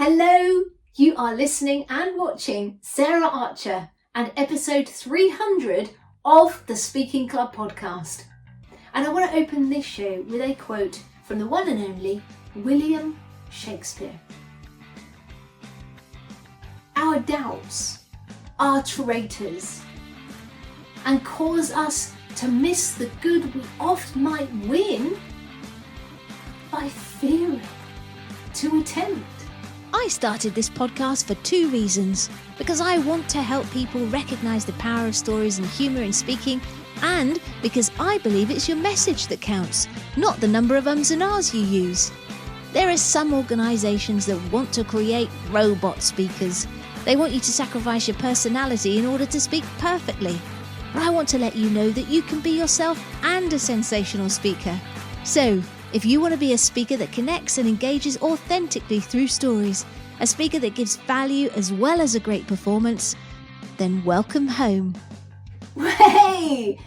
Hello, you are listening and watching Sarah Archer and episode 300 of the Speaking Club podcast. And I want to open this show with a quote from the one and only William Shakespeare. Our doubts are traitors and cause us to miss the good we oft might win by fearing to attempt. I started this podcast for two reasons. Because I want to help people recognise the power of stories and humour in speaking, and because I believe it's your message that counts, not the number of ums and ahs you use. There are some organisations that want to create robot speakers. They want you to sacrifice your personality in order to speak perfectly. But I want to let you know that you can be yourself and a sensational speaker. So, if you want to be a speaker that connects and engages authentically through stories, a speaker that gives value as well as a great performance, then welcome home. Hey!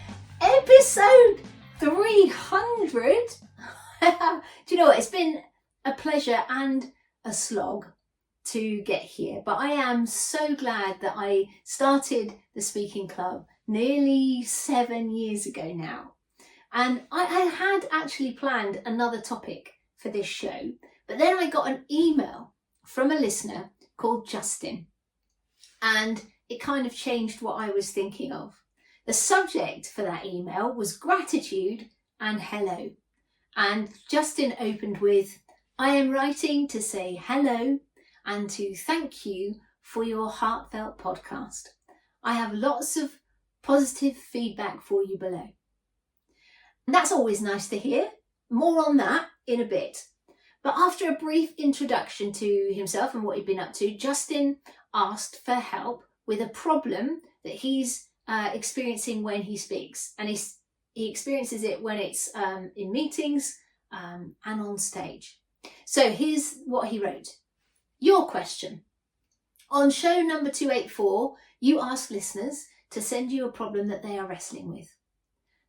Episode 300? Do you know what? It's been a pleasure and a slog to get here, but I am so glad that I started the Speaking Club nearly 7 years ago now. And I had actually planned another topic for this show, but then I got an email from a listener called Justin, and it kind of changed what I was thinking of. The subject for that email was gratitude and hello. And Justin opened with, I am writing to say hello and to thank you for your heartfelt podcast. I have lots of positive feedback for you below. And that's always nice to hear. More on that in a bit. But after a brief introduction to himself and what he'd been up to, Justin asked for help with a problem that he's experiencing when he speaks. And he experiences it when it's in meetings and on stage. So here's what he wrote. Your question. On show number 284, you ask listeners to send you a problem that they are wrestling with.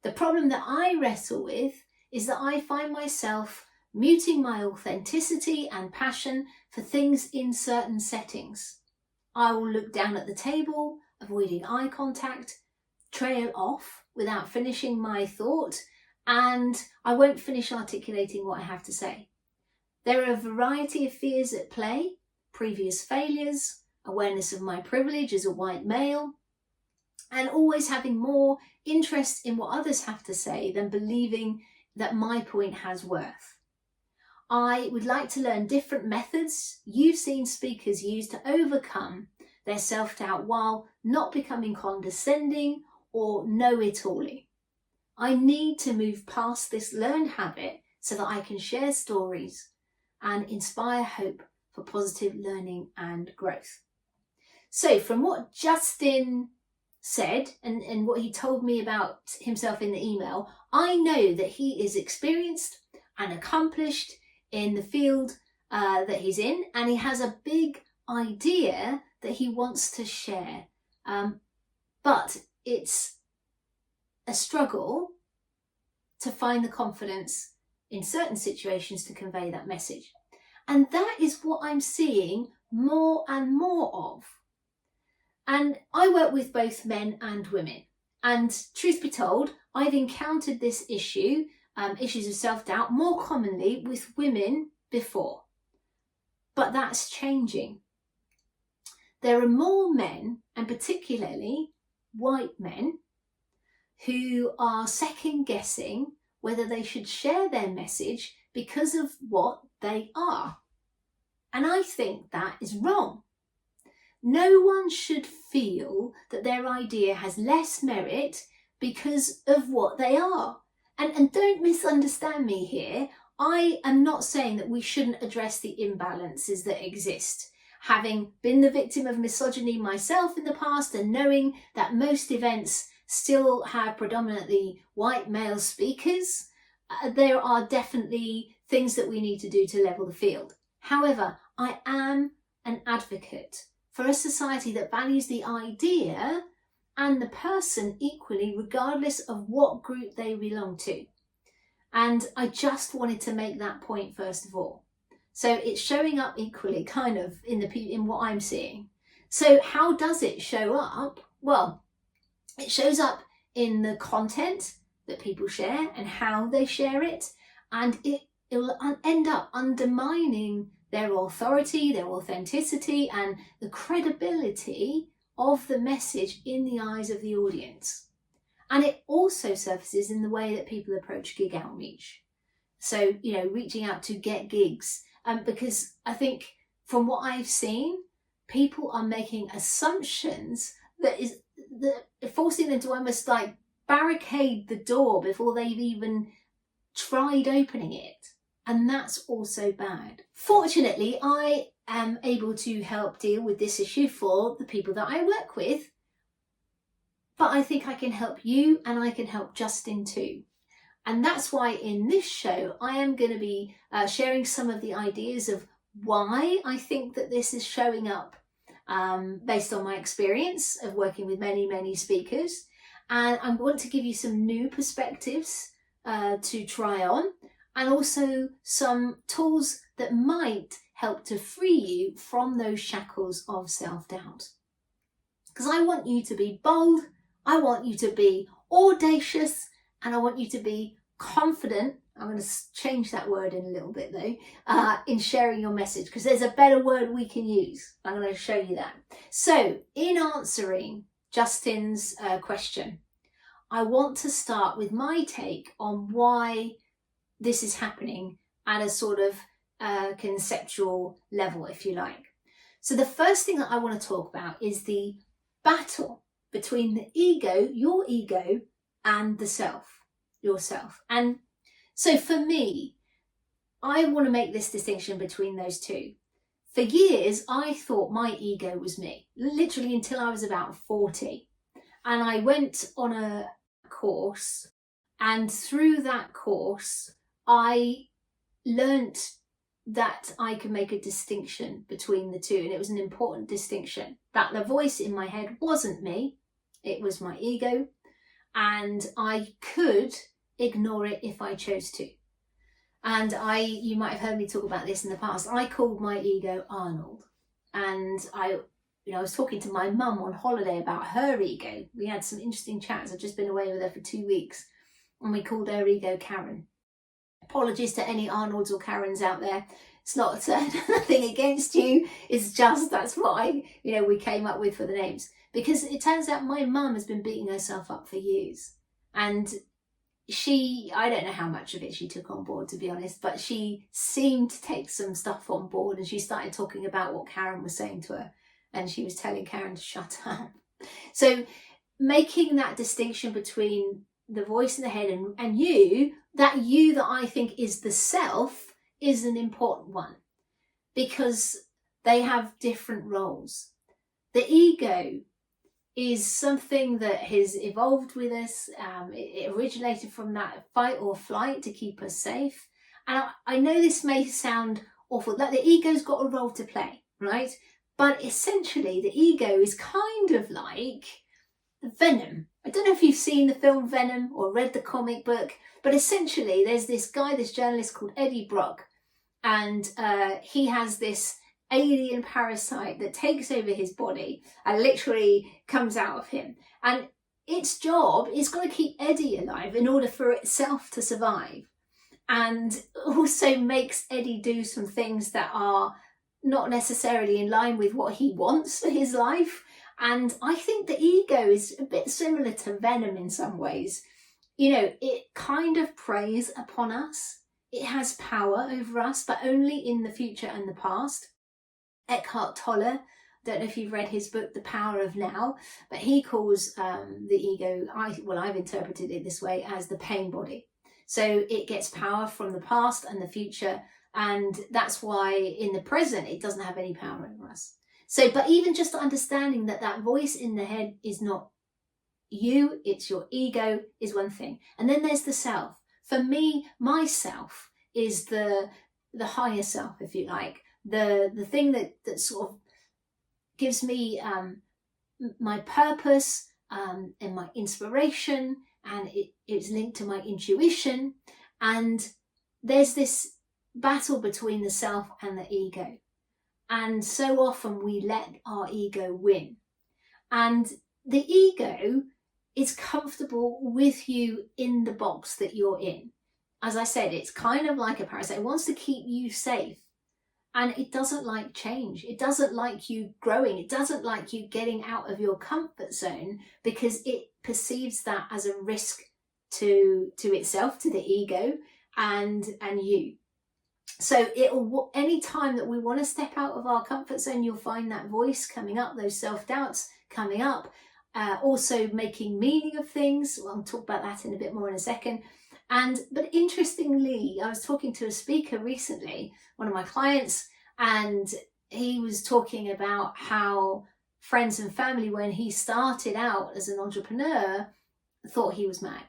The problem that I wrestle with is that I find myself muting my authenticity and passion for things in certain settings. I will look down at the table, avoiding eye contact, trail off without finishing my thought, and I won't finish articulating what I have to say. There are a variety of fears at play: previous failures, awareness of my privilege as a white male, and always having more interest in what others have to say than believing that my point has worth. I would like to learn different methods you've seen speakers use to overcome their self-doubt while not becoming condescending or know-it-all-y. I need to move past this learned habit so that I can share stories and inspire hope for positive learning and growth. So from what Justin said and what he told me about himself in the email, I know that he is experienced and accomplished in the field that he's in, and he has a big idea that he wants to share. But it's a struggle to find the confidence in certain situations to convey that message. And that is what I'm seeing more and more of. And I work with both men and women. And truth be told, I've encountered this issue, issues of self-doubt, more commonly with women before. But that's changing. There are more men, and particularly white men, who are second-guessing whether they should share their message because of what they are. And I think that is wrong. No one should feel that their idea has less merit because of what they are. And don't misunderstand me here. I am not saying that we shouldn't address the imbalances that exist. Having been the victim of misogyny myself in the past and knowing that most events still have predominantly white male speakers, there are definitely things that we need to do to level the field. However, I am an advocate for a society that values the idea and the person equally, regardless of what group they belong to. And I just wanted to make that point first of all. So it's showing up equally kind of in what I'm seeing. So how does it show up? Well, it shows up in the content that people share and how they share it, and it will end up undermining their authority, their authenticity, and the credibility of the message in the eyes of the audience. And it also surfaces in the way that people approach gig outreach. So, reaching out to get gigs. Because I think from what I've seen, people are making assumptions that forcing them to almost like barricade the door before they've even tried opening it. And that's also bad. Fortunately, I am able to help deal with this issue for the people that I work with. But I think I can help you, and I can help Justin too. And that's why in this show, I am going to be sharing some of the ideas of why I think that this is showing up based on my experience of working with many, many speakers. And I want to give you some new perspectives to try on, and also some tools that might help to free you from those shackles of self-doubt. Because I want you to be bold, I want you to be audacious, and I want you to be confident. I'm going to change that word in a little bit though, in sharing your message, because there's a better word we can use. I'm going to show you that. So in answering Justin's question, I want to start with my take on why this is happening at a sort of conceptual level, if you like. So the first thing that I want to talk about is the battle between the ego, your ego, and the self, yourself. And so for me, I want to make this distinction between those two. For years, I thought my ego was me, literally until I was about 40. And I went on a course, and through that course, I learnt that I could make a distinction between the two. And it was an important distinction, that the voice in my head wasn't me, it was my ego. And I could ignore it if I chose to. And you might have heard me talk about this in the past. I called my ego Arnold. And I was talking to my mum on holiday about her ego. We had some interesting chats. I've just been away with her for 2 weeks. And we called her ego Karen. Apologies to any Arnolds or Karens out there. It's not nothing against you. It's just that's what we came up with for the names. Because it turns out my mum has been beating herself up for years. And I don't know how much of it she took on board, to be honest, but she seemed to take some stuff on board, and she started talking about what Karen was saying to her, and she was telling Karen to shut up. So making that distinction between the voice in the head and you that I think is the self is an important one, because they have different roles. The ego is something that has evolved with us. It originated from that fight or flight to keep us safe. And I know this may sound awful, that the ego's got a role to play, right? But essentially the ego is kind of like Venom. I don't know if you've seen the film Venom or read the comic book, but essentially there's this journalist called Eddie Brock, and he has this alien parasite that takes over his body and literally comes out of him. And its job is going to keep Eddie alive in order for itself to survive, and also makes Eddie do some things that are not necessarily in line with what he wants for his life. And I think the ego is a bit similar to Venom in some ways. It kind of preys upon us. It has power over us, but only in the future and the past. Eckhart Tolle, don't know if you've read his book, The Power of Now, but he calls the ego, I've interpreted it this way, as the pain body. So it gets power from the past and the future, and that's why in the present it doesn't have any power over us. So, but even just understanding that voice in the head is not you, it's your ego, is one thing. And then there's the self. For me, myself is the higher self, if you like. The thing that sort of gives me my purpose and my inspiration, and it's linked to my intuition. And there's this battle between the self and the ego. And so often we let our ego win. And the ego is comfortable with you in the box that you're in. As I said, it's kind of like a parasite. It wants to keep you safe. And it doesn't like change. It doesn't like you growing. It doesn't like you getting out of your comfort zone, because it perceives that as a risk to itself, to the ego, and you. So any time that we want to step out of our comfort zone, you'll find that voice coming up, those self-doubts coming up, also making meaning of things. Well, I'll talk about that in a bit more in a second. But interestingly, I was talking to a speaker recently, one of my clients, and he was talking about how friends and family, when he started out as an entrepreneur, thought he was mad.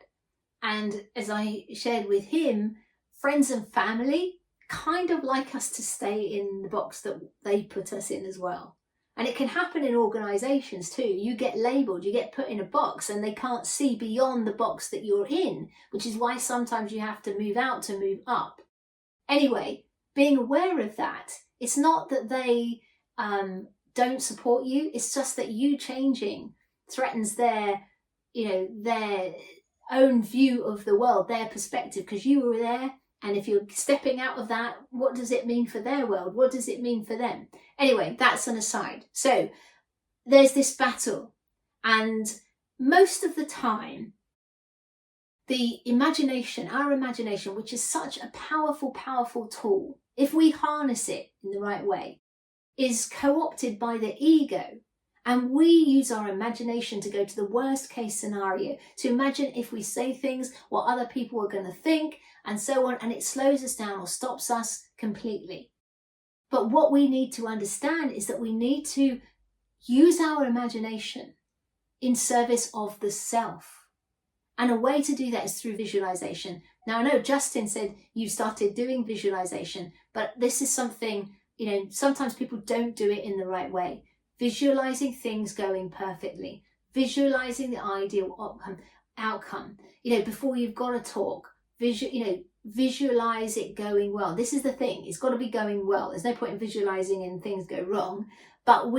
And as I shared with him, friends and family kind of like us to stay in the box that they put us in as well. And it can happen in organizations too. You get labeled, you get put in a box, and they can't see beyond the box that you're in, which is why sometimes you have to move out to move up. Anyway, being aware of that, it's not that they don't support you, it's just that you changing threatens their own view of the world, their perspective, because you were there. And if you're stepping out of that, what does it mean for their world? What does it mean for them? Anyway, that's an aside. So there's this battle. And most of the time, the imagination, our imagination, which is such a powerful, powerful tool, if we harness it in the right way, is co-opted by the ego. And we use our imagination to go to the worst case scenario, to imagine if we say things, what other people are going to think, and so on, and it slows us down or stops us completely. But what we need to understand is that we need to use our imagination in service of the self. And a way to do that is through visualization. Now, I know Justin said you started doing visualization, but this is something, sometimes people don't do it in the right way. Visualizing things going perfectly, visualizing the ideal outcome, before you've got to talk, visualize it going well. This is the thing, it's got to be going well. There's no point in visualizing and things go wrong. But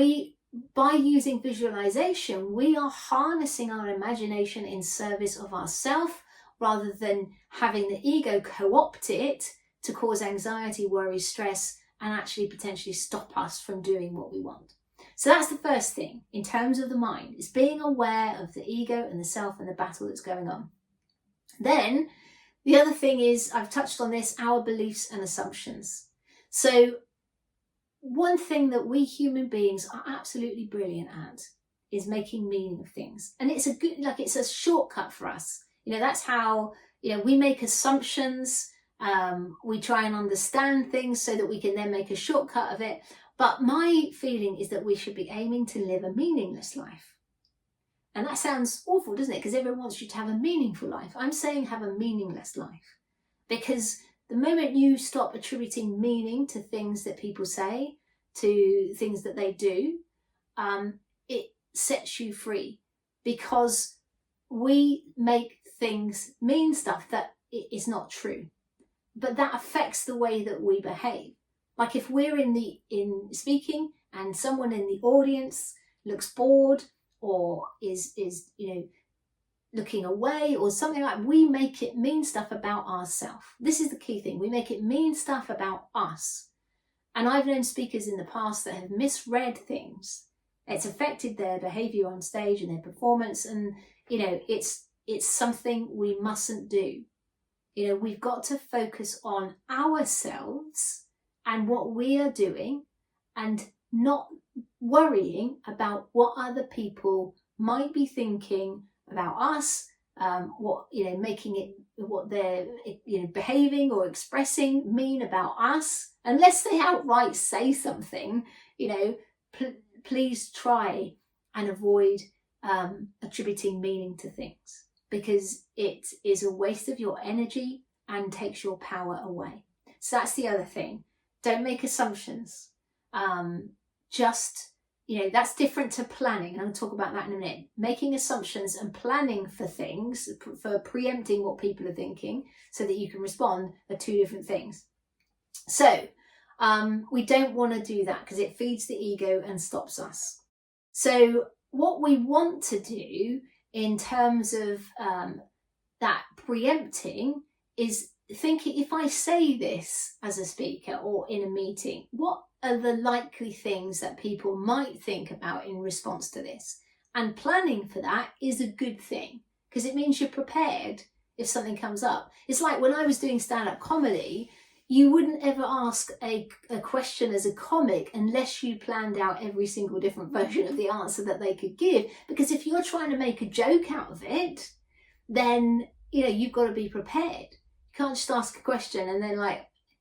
by using visualization, we are harnessing our imagination in service of ourself, rather than having the ego co-opt it to cause anxiety, worry, stress, and actually potentially stop us from doing what we want. So that's the first thing in terms of the mind, is being aware of the ego and the self and the battle that's going on. Then the other thing is, I've touched on this, our beliefs and assumptions. So one thing that we human beings are absolutely brilliant at is making meaning of things. And it's it's a shortcut for us. That's how, we make assumptions. We try and understand things so that we can then make a shortcut of it. But my feeling is that we should be aiming to live a meaningless life. And that sounds awful, doesn't it? Because everyone wants you to have a meaningful life. I'm saying have a meaningless life. Because the moment you stop attributing meaning to things that people say, to things that they do, it sets you free. Because we make things mean stuff that is not true. But that affects the way that we behave. Like if we're in speaking and someone in the audience looks bored or is looking away or something like, we make it mean stuff about ourselves. This is the key thing. We make it mean stuff about us. And I've known speakers in the past that have misread things. It's affected their behavior on stage and their performance. And, it's something we mustn't do. We've got to focus on ourselves and what we are doing, and not worrying about what other people might be thinking about us, making it what they're behaving or expressing mean about us, unless they outright say something. Please try and avoid attributing meaning to things, because it is a waste of your energy and takes your power away. So that's the other thing. Don't make assumptions. That's different to planning. And I'll talk about that in a minute. Making assumptions and planning for things, for preempting what people are thinking so that you can respond, are two different things. So we don't want to do that because it feeds the ego and stops us. So what we want to do in terms of that preempting is thinking, if I say this as a speaker or in a meeting, what are the likely things that people might think about in response to this? And planning for that is a good thing because it means you're prepared if something comes up. It's like when I was doing stand-up comedy, you wouldn't ever ask a question as a comic unless you planned out every single different version of the answer that they could give. Because if you're trying to make a joke out of it, then, you've got to be prepared. You can't just ask a question and then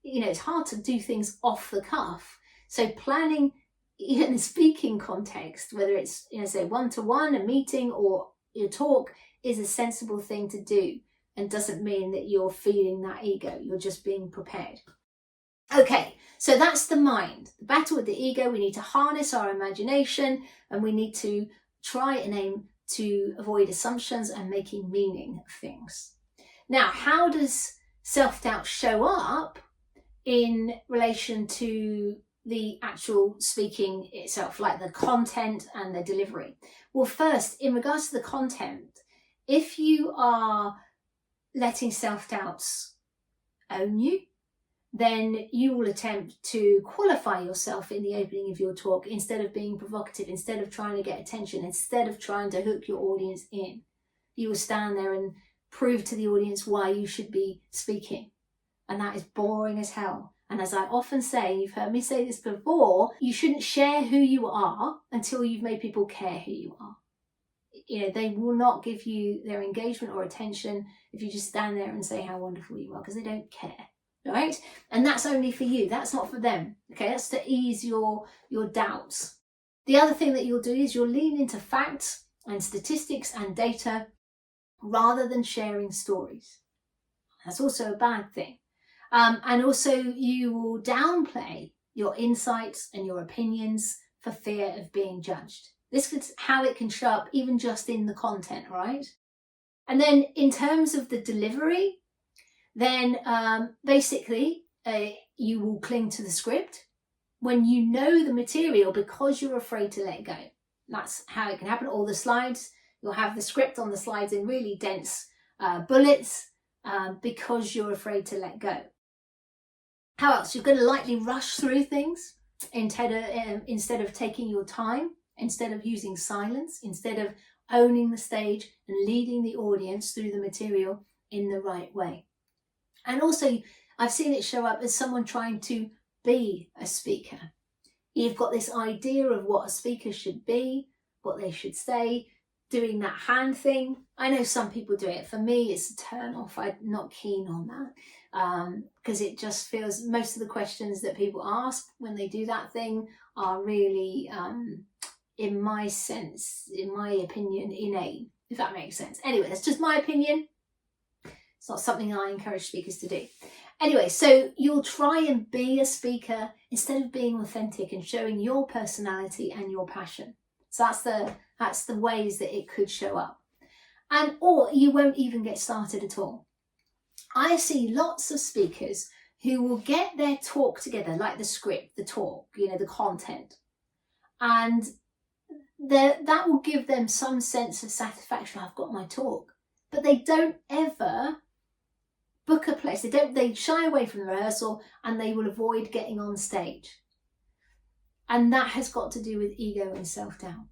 it's hard to do things off the cuff. So planning in the speaking context, whether it's, say one-to-one, a meeting or your talk, is a sensible thing to do. And doesn't mean that you're feeding that ego. You're just being prepared. Okay, so that's the mind. The battle with the ego, we need to harness our imagination and we need to try and aim to avoid assumptions and making meaning of things. Now, how does self-doubt show up in relation to the actual speaking itself, like the content and the delivery? Well, first, in regards to the content, if you are letting self-doubts own you, then you will attempt to qualify yourself in the opening of your talk instead of being provocative, instead of trying to get attention, instead of trying to hook your audience in. You will stand there and prove to the audience why you should be speaking. And that is boring as hell. And as I often say, you've heard me say this before, you shouldn't share who you are until you've made people care who you are. They will not give you their engagement or attention if you just stand there and say how wonderful you are, because they don't care, right? And that's only for you. That's not for them, okay? That's to ease your doubts. The other thing that you'll do is you'll lean into facts and statistics and data rather than sharing stories. That's also a bad thing. And also you will downplay your insights and your opinions for fear of being judged. This is how it can show up even just in the content, right? And then in terms of the delivery, then basically you will cling to the script when you know the material because you're afraid to let go. That's how it can happen. Or the slides, you'll have the script on the slides in really dense bullets because you're afraid to let go. How else? You're going to likely rush through things instead of taking your time. Instead of using silence, instead of owning the stage and leading the audience through the material in the right way. And also, I've seen it show up as someone trying to be a speaker. You've got this idea of what a speaker should be, what they should say, doing that hand thing. I know some people do it. For me, it's a turn off. I'm not keen on that because it just feels, most of the questions that people ask when they do that thing are really... in my opinion, inane, if that makes sense. Anyway, that's just my opinion. It's not something I encourage speakers to do. Anyway, so you'll try and be a speaker instead of being authentic and showing your personality and your passion. So that's the ways that it could show up. Or you won't even get started at all. I see lots of speakers who will get their talk together, like the script, the talk, the content. And that will give them some sense of satisfaction. I've got my talk, but they don't ever book a place. They shy away from the rehearsal and they will avoid getting on stage. And that has got to do with ego and self-doubt.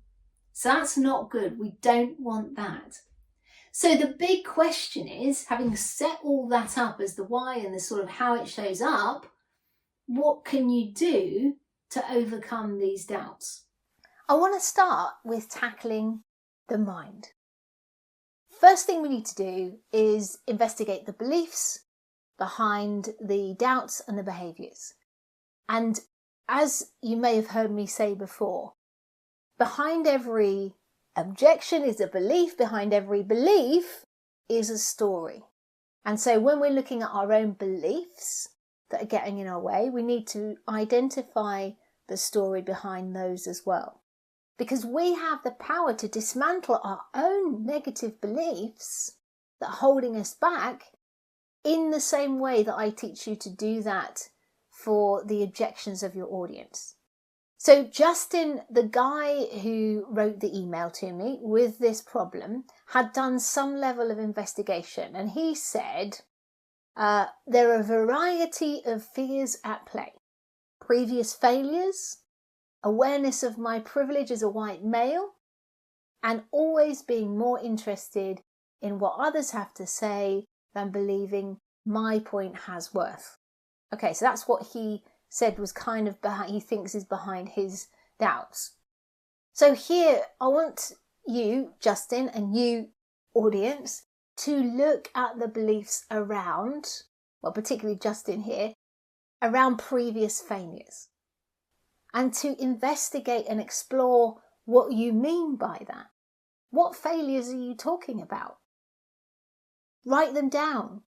So that's not good. We don't want that. So the big question is, having set all that up as the why and the sort of how it shows up, what can you do to overcome these doubts? I want to start with tackling the mind. First thing we need to do is investigate the beliefs behind the doubts and the behaviours. And as you may have heard me say before, behind every objection is a belief, behind every belief is a story. And so when we're looking at our own beliefs that are getting in our way, we need to identify the story behind those as well. Because we have the power to dismantle our own negative beliefs that are holding us back in the same way that I teach you to do that for the objections of your audience. So Justin, the guy who wrote the email to me with this problem, had done some level of investigation, and he said there are a variety of fears at play. Previous failures, awareness of my privilege as a white male, and always being more interested in what others have to say than believing my point has worth. Okay, so that's what he said was kind of behind, he thinks is behind his doubts. So here I want you, Justin, and you, audience, to look at the beliefs around, well, particularly Justin here, around previous failures, and to investigate and explore what you mean by that. What failures are you talking about? Write them down.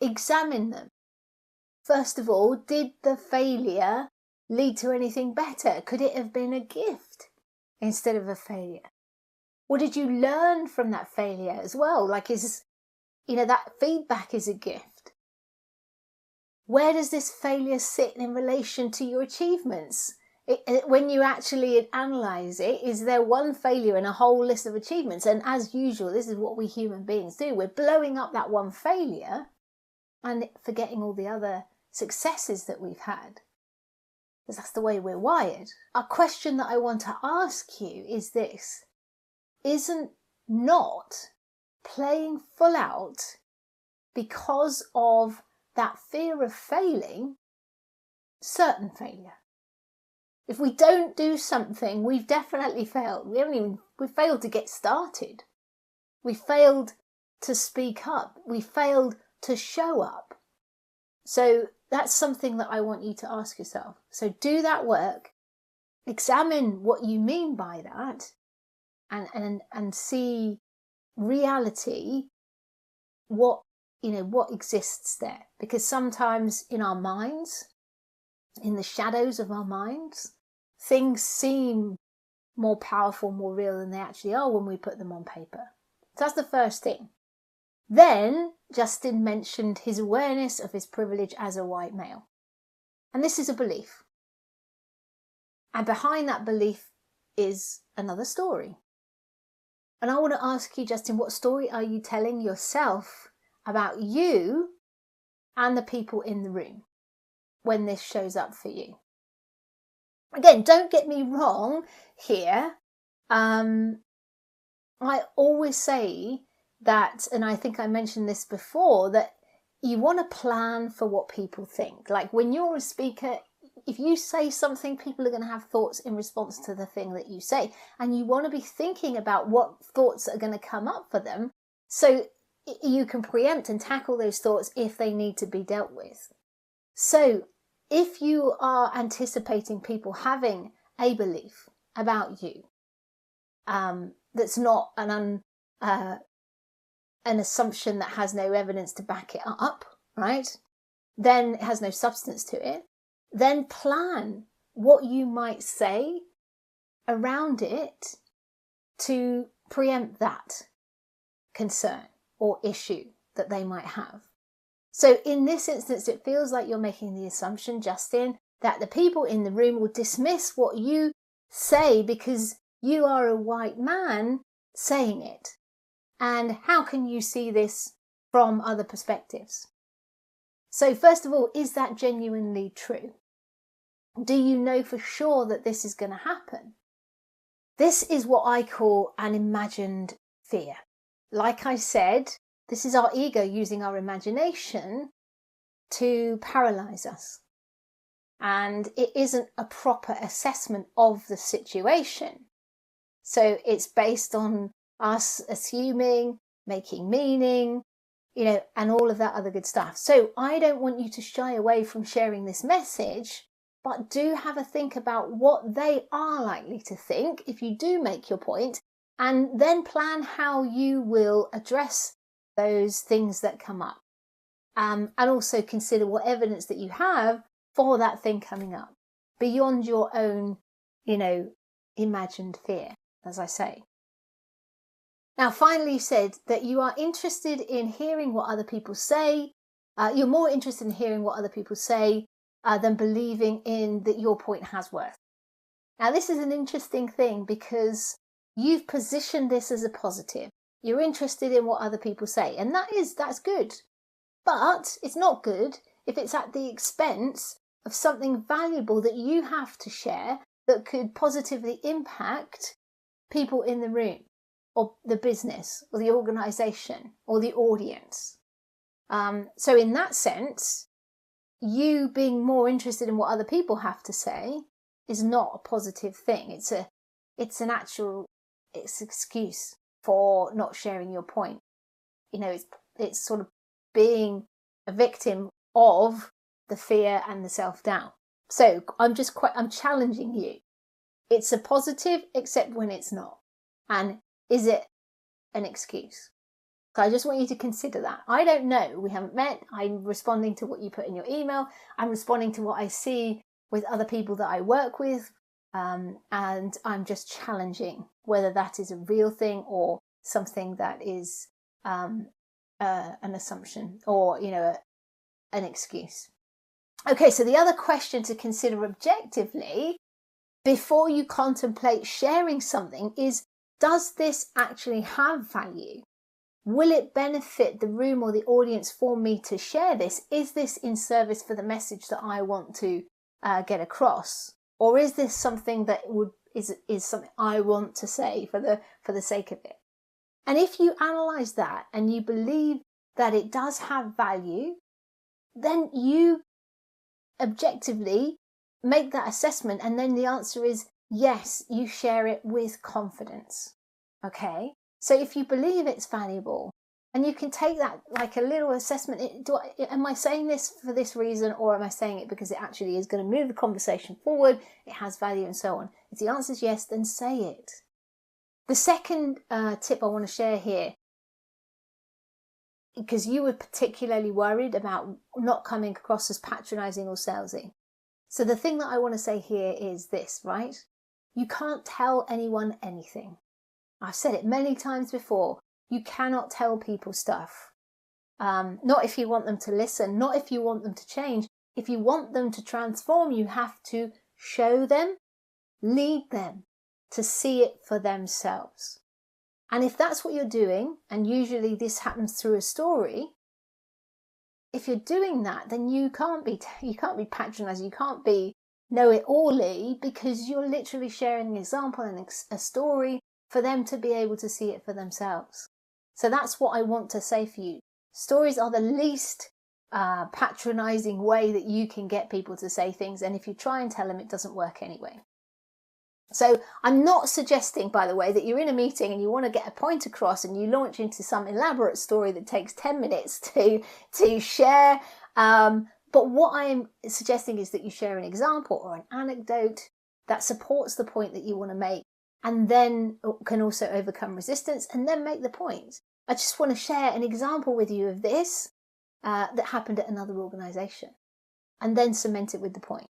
Examine them. First of all, did the failure lead to anything better? Could it have been a gift instead of a failure? What did you learn from that failure as well? Like, that feedback is a gift. Where does this failure sit in relation to your achievements? When you actually analyse it, is there one failure in a whole list of achievements? And as usual, this is what we human beings do. We're blowing up that one failure and forgetting all the other successes that we've had. Because that's the way we're wired. A question that I want to ask you is this. Isn't not playing full out because of that fear of failing certain failure? If we don't do something, we've definitely failed. We failed to get started. We failed to speak up. We failed to show up. So that's something that I want you to ask yourself. So do that work, examine what you mean by that, and see reality, what exists there. Because sometimes in our minds, in the shadows of our minds, things seem more powerful, more real than they actually are when we put them on paper. So that's the first thing. Then Justin mentioned his awareness of his privilege as a white male. And this is a belief. And behind that belief is another story. And I want to ask you, Justin, what story are you telling yourself about you and the people in the room when this shows up for you? Again, don't get me wrong here. I always say that, and I think I mentioned this before, that you want to plan for what people think. Like when you're a speaker, if you say something, people are going to have thoughts in response to the thing that you say. And you want to be thinking about what thoughts are going to come up for them so you can preempt and tackle those thoughts if they need to be dealt with. So if you are anticipating people having a belief about you that's not an assumption that has no evidence to back it up, right? Then it has no substance to it. Then plan what you might say around it to preempt that concern or issue that they might have. So in this instance, it feels like you're making the assumption, Justin, that the people in the room will dismiss what you say because you are a white man saying it. And how can you see this from other perspectives? So first of all, is that genuinely true? Do you know for sure that this is going to happen? This is what I call an imagined fear. Like I said, this is our ego using our imagination to paralyze us. And it isn't a proper assessment of the situation. So it's based on us assuming, making meaning, and all of that other good stuff. So I don't want you to shy away from sharing this message, but do have a think about what they are likely to think if you do make your point, and then plan how you will address those things that come up. And also consider what evidence that you have for that thing coming up, beyond your own, imagined fear, as I say. Now, finally, you said that you are interested in hearing what other people say. You're more interested in hearing what other people say than believing in that your point has worth. Now, this is an interesting thing because you've positioned this as a positive. You're interested in what other people say, and that's good. But it's not good if it's at the expense of something valuable that you have to share that could positively impact people in the room, or the business, or the organization, or the audience. So in that sense, you being more interested in what other people have to say is not a positive thing. It's an excuse for not sharing your point. It's sort of being a victim of the fear and the self-doubt. So I'm challenging you. It's a positive, except when it's not. And is it an excuse? So I just want you to consider that. I don't know. We haven't met. I'm responding to what you put in your email. I'm responding to what I see with other people that I work with. And I'm just challenging whether that is a real thing or something that is an assumption or, an excuse. Okay, so the other question to consider objectively before you contemplate sharing something is, does this actually have value? Will it benefit the room or the audience for me to share this? Is this in service for the message that I want to get across? Or is this something that is something I want to say for the sake of it? And if you analyze that and you believe that it does have value, then you objectively make that assessment, and then the answer is yes, you share it with confidence. Okay? So if you believe it's valuable, and you can take that like a little assessment, am I saying this for this reason, or am I saying it because it actually is going to move the conversation forward, it has value, and so on? If the answer is yes, then say it. The second tip I want to share here, because you were particularly worried about not coming across as patronizing or salesy. So the thing that I want to say here is this, right? You can't tell anyone anything. I've said it many times before. You cannot tell people stuff. Not if you want them to listen, not if you want them to change. If you want them to transform, you have to show them, lead them to see it for themselves. And if that's what you're doing, and usually this happens through a story, if you're doing that, then you can't be patronizing, you can't be know-it-all-y, because you're literally sharing an example and a story for them to be able to see it for themselves. So that's what I want to say for you. Stories are the least patronizing way that you can get people to say things, and if you try and tell them, it doesn't work anyway. So I'm not suggesting, by the way, that you're in a meeting and you want to get a point across and you launch into some elaborate story that takes 10 minutes to share. But what I'm suggesting is that you share an example or an anecdote that supports the point that you want to make, and then can also overcome resistance and then make the point. I just want to share an example with you of this that happened at another organization, and then cement it with the point.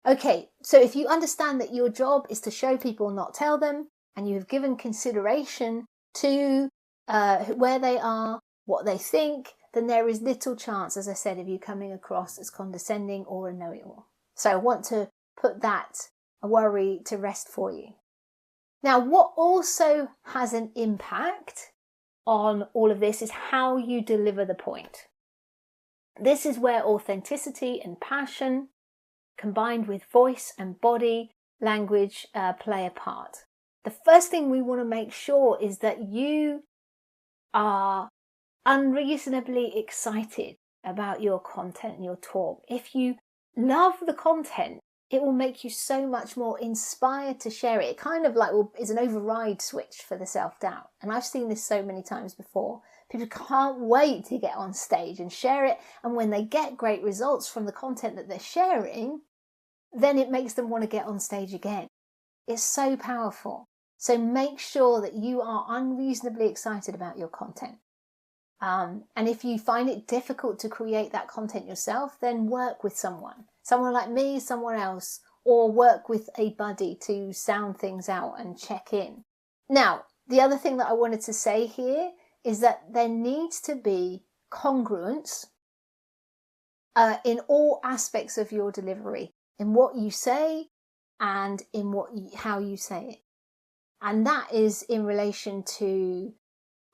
Okay, so if you understand that your job is to show people, not tell them, and you have given consideration to where they are, what they think, then there is little chance, as I said, of you coming across as condescending or a know-it-all. So I want to put that worry to rest for you. Now, what also has an impact on all of this is how you deliver the point. This is where authenticity and passion, combined with voice and body language, play a part. The first thing we want to make sure is that you are unreasonably excited about your content and your talk. If you love the content, it will make you so much more inspired to share it. It kind of like is an override switch for the self-doubt. And I've seen this so many times before. People can't wait to get on stage and share it. And when they get great results from the content that they're sharing, then it makes them want to get on stage again. It's so powerful. So make sure that you are unreasonably excited about your content. And if you find it difficult to create that content yourself, then work with someone like me, someone else, or work with a buddy to sound things out and check in. Now, the other thing that I wanted to say here is that there needs to be congruence in all aspects of your delivery, in what you say and in how you say it. And that is in relation to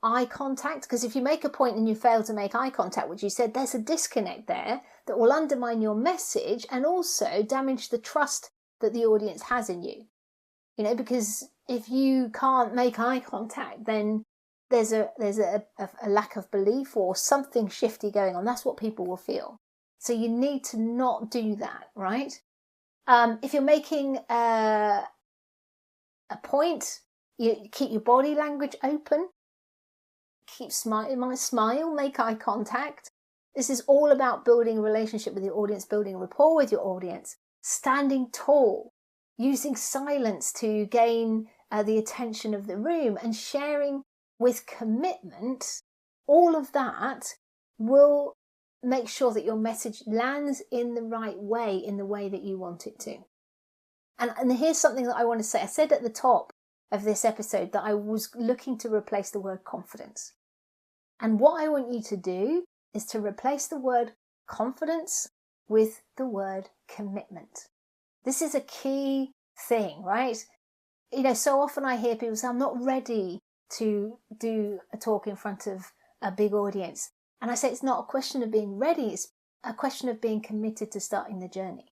eye contact, because if you make a point and you fail to make eye contact, which you said, there's a disconnect there that will undermine your message and also damage the trust that the audience has in you. Because if you can't make eye contact, then there's a lack of belief or something shifty going on. That's what people will feel. So you need to not do that, right? If you're making a point, you keep your body language open. Keep smile, make eye contact. This is all about building a relationship with your audience, building a rapport with your audience, standing tall, using silence to gain the attention of the room, and sharing with commitment. All of that will make sure that your message lands in the right way, in the way that you want it to. And here's something that I want to say. I said at the top of this episode that I was looking to replace the word confidence. And what I want you to do is to replace the word confidence with the word commitment. This is a key thing, right? So often I hear people say, I'm not ready to do a talk in front of a big audience. And I say, it's not a question of being ready. It's a question of being committed to starting the journey.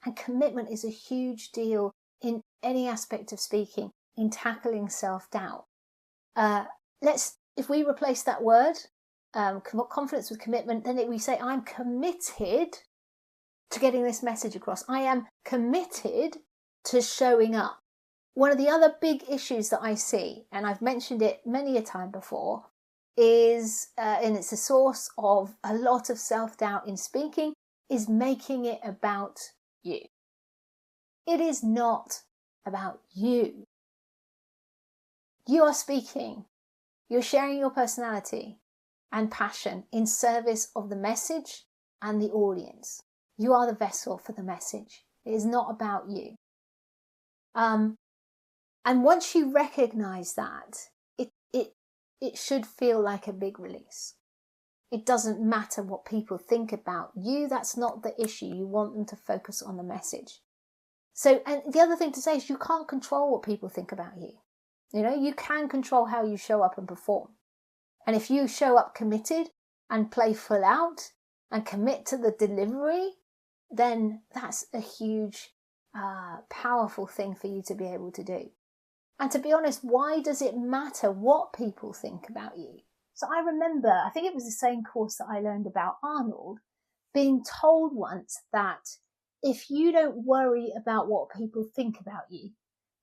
And commitment is a huge deal in any aspect of speaking, in tackling self-doubt. If we replace that word, confidence with commitment, then we say, I'm committed to getting this message across. I am committed to showing up. One of the other big issues that I see, and I've mentioned it many a time before, is, and it's a source of a lot of self-doubt in speaking, is making it about you. It is not about you. You are speaking. You're sharing your personality and passion in service of the message and the audience. You are the vessel for the message. It is not about you. And once you recognize that, it should feel like a big release. It doesn't matter what people think about you. That's not the issue. You want them to focus on the message. So, and the other thing to say is you can't control what people think about you. You can control how you show up and perform. And if you show up committed and play full out and commit to the delivery, then that's a huge, powerful thing for you to be able to do. And to be honest, why does it matter what people think about you? So I remember, I think it was the same course that I learned about Arnold, being told once that if you don't worry about what people think about you,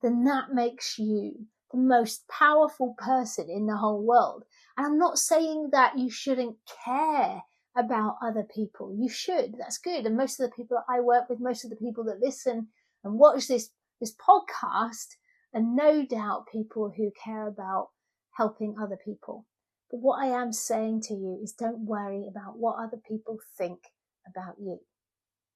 then that makes you the most powerful person in the whole world. And I'm not saying that you shouldn't care about other people. You should. That's good. And most of the people that I work with, most of the people that listen and watch this podcast, are no doubt people who care about helping other people. But what I am saying to you is don't worry about what other people think about you.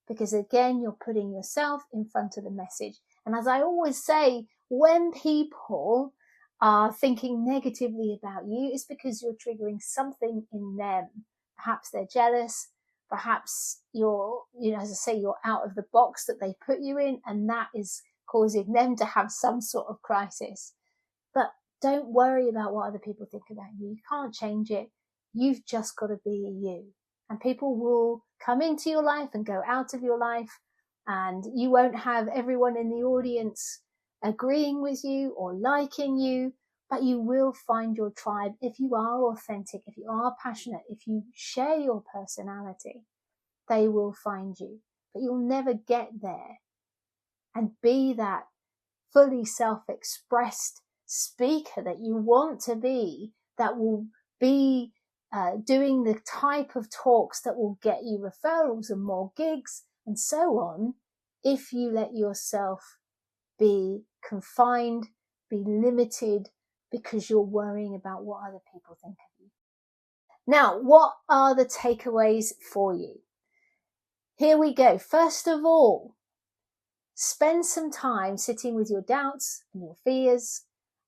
Because again, you're putting yourself in front of the message. And as I always say, when people are thinking negatively about you, it's because you're triggering something in them. Perhaps they're jealous. Perhaps you're, as I say, you're out of the box that they put you in, and that is causing them to have some sort of crisis. But don't worry about what other people think about you. You can't change it. You've just got to be you. And people will come into your life and go out of your life, and you won't have everyone in the audience agreeing with you or liking you, but you will find your tribe if you are authentic, if you are passionate, if you share your personality, they will find you. But you'll never get there and be that fully self-expressed speaker that you want to be, that will be doing the type of talks that will get you referrals and more gigs and so on, if you let yourself be confined, be limited, because you're worrying about what other people think of you. Now, what are the takeaways for you? Here we go. First of all, spend some time sitting with your doubts and your fears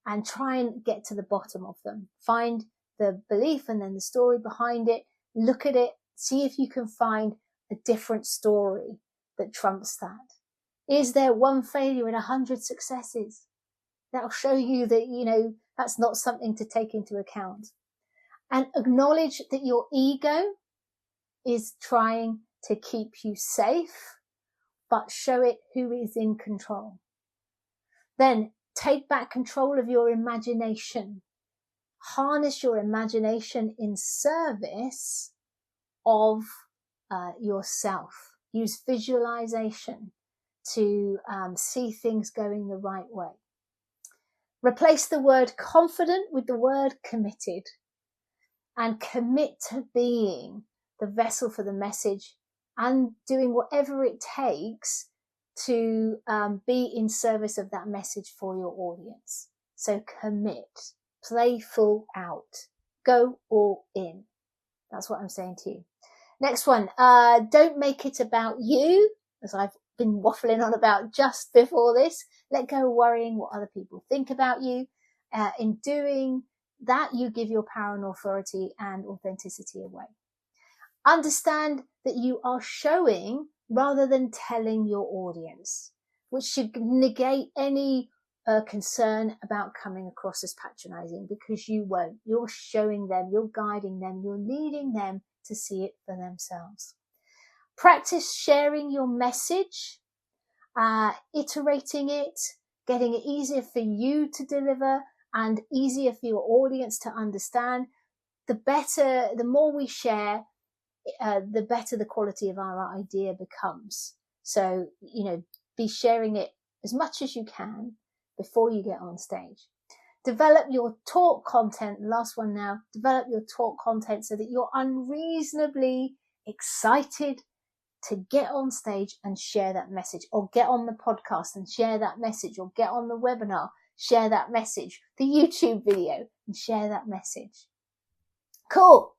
and try and get to the bottom of them. Find the belief and then the story behind it. Look at it. See if you can find a different story that trumps that? Is there one failure in 100 successes? That'll show you that, that's not something to take into account. And acknowledge that your ego is trying to keep you safe, but show it who is in control. Then take back control of your imagination. Harness your imagination in service of yourself. Use visualization to see things going the right way. Replace the word confident with the word committed, and commit to being the vessel for the message and doing whatever it takes to be in service of that message for your audience. So commit, play full out, go all in. That's what I'm saying to you. Next one, don't make it about you, as I've been waffling on about just before this. Let go of worrying what other people think about you. In doing that, you give your power and authority and authenticity away. Understand that you are showing rather than telling your audience, which should negate any concern about coming across as patronizing, because you won't. You're showing them, you're guiding them, you're leading them to see it for themselves. Practice sharing your message, iterating it, getting it easier for you to deliver and easier for your audience to understand. The more we share, the better the quality of our idea becomes. So, be sharing it as much as you can before you get on stage. Develop your talk content. Last one now. Develop your talk content so that you're unreasonably excited to get on stage and share that message, or get on the podcast and share that message, or get on the webinar, share that message, the YouTube video and share that message. Cool.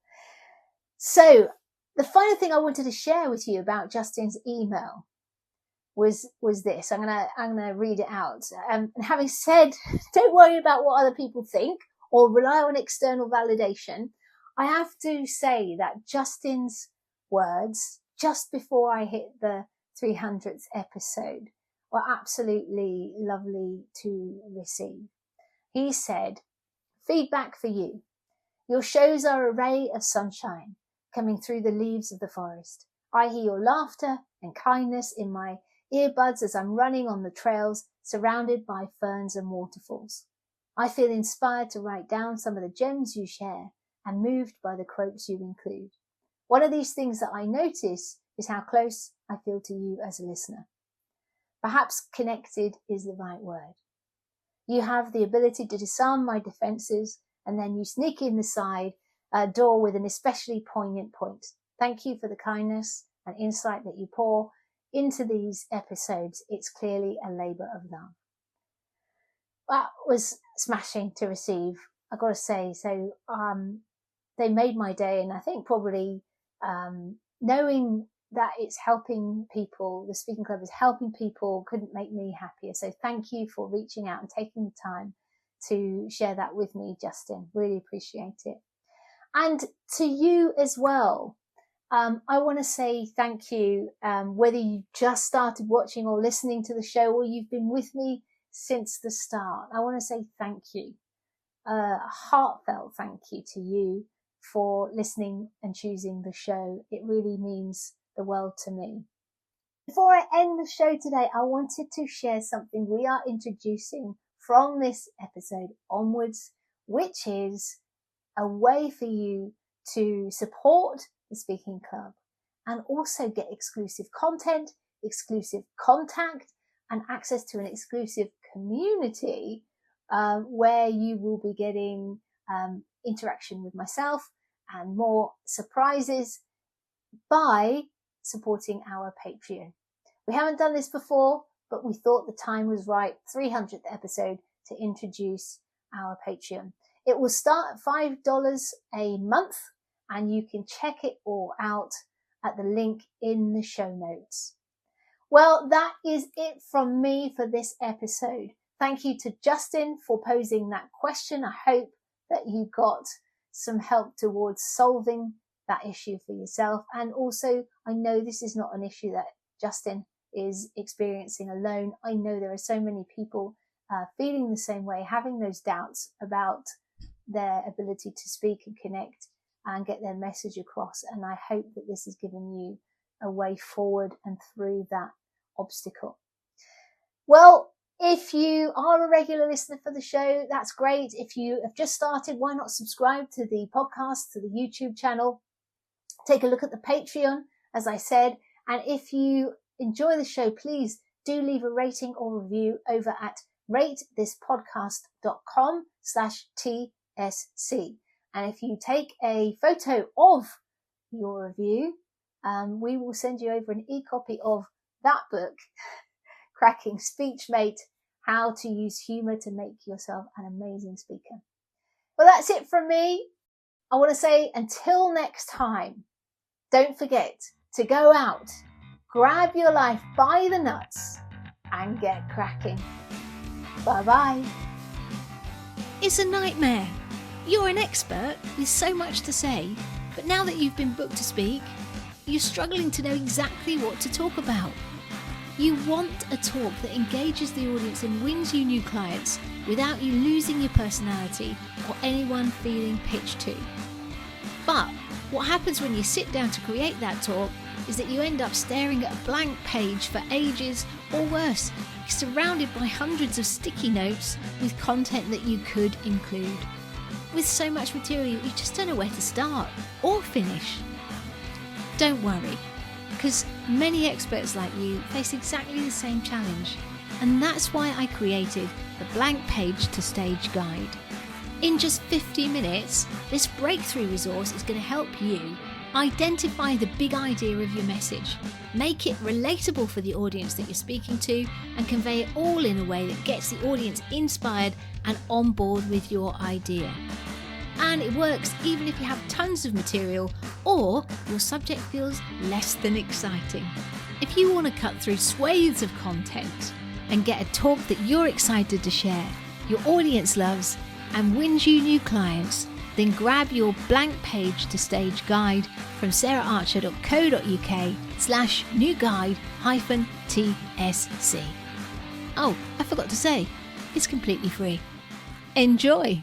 So the final thing I wanted to share with you about Justin's email was this. I'm gonna read it out. And having said, don't worry about what other people think or rely on external validation, I have to say that Justin's words just before I hit the 300th episode were absolutely lovely to receive. He said, feedback for you. Your shows are a ray of sunshine coming through the leaves of the forest. I hear your laughter and kindness in my earbuds as I'm running on the trails surrounded by ferns and waterfalls. I feel inspired to write down some of the gems you share and moved by the quotes you include. One of these things that I notice is how close I feel to you as a listener. Perhaps connected is the right word. You have the ability to disarm my defenses, and then you sneak in the side door with an especially poignant point. Thank you for the kindness and insight that you pour into these episodes. It's clearly a labour of love. That was smashing to receive, I've got to say. So they made my day, and I think probably knowing that it's helping people, the Speaking Club is helping people, couldn't make me happier. So thank you for reaching out and taking the time to share that with me, Justin. Really appreciate it. And to you as well, I want to say thank you, whether you just started watching or listening to the show, or you've been with me since the start. I want to say thank you, a heartfelt thank you to you for listening and choosing the show. It really means the world to me. Before I end the show today, I wanted to share something we are introducing from this episode onwards, which is a way for you to support the Speaking Club and also get exclusive content, exclusive contact, and access to an exclusive community where you will be getting interaction with myself and more surprises by supporting our Patreon. We haven't done this before, but we thought the time was right, 300th episode, to introduce our Patreon. It will start at $5 a month, and you can check it all out at the link in the show notes. Well, that is it from me for this episode. Thank you to Justin for posing that question. I hope that you got some help towards solving that issue for yourself. And also, I know this is not an issue that Justin is experiencing alone. I know there are so many people feeling the same way, having those doubts about their ability to speak and connect and get their message across. And I hope that this has given you a way forward and through that obstacle. Well, if you are a regular listener for the show, that's great. If you have just started, why not subscribe to the podcast, to the YouTube channel? Take a look at the Patreon, as I said. And if you enjoy the show, please do leave a rating or review over at ratethispodcast.com/TSC. And if you take a photo of your review, we will send you over an e-copy of that book, Cracking Speechmate, How to Use Humour to Make Yourself an Amazing Speaker. Well, that's it from me. I want to say until next time, don't forget to go out, grab your life by the nuts and get cracking. Bye-bye. It's a nightmare. You're an expert with so much to say, but now that you've been booked to speak, you're struggling to know exactly what to talk about. You want a talk that engages the audience and wins you new clients without you losing your personality or anyone feeling pitched to. But what happens when you sit down to create that talk is that you end up staring at a blank page for ages, or worse, surrounded by hundreds of sticky notes with content that you could include. With so much material, you just don't know where to start or finish. Don't worry, because many experts like you face exactly the same challenge, and that's why I created the Blank Page to Stage Guide. In just 50 minutes, this breakthrough resource is going to help you identify the big idea of your message, make it relatable for the audience that you're speaking to, and convey it all in a way that gets the audience inspired and on board with your idea. And it works even if you have tons of material or your subject feels less than exciting. If you want to cut through swathes of content and get a talk that you're excited to share, your audience loves, and wins you new clients, then grab your Blank Page to Stage Guide from saraharcher.co.uk/new-guide-TSC. Oh, I forgot to say, it's completely free. Enjoy!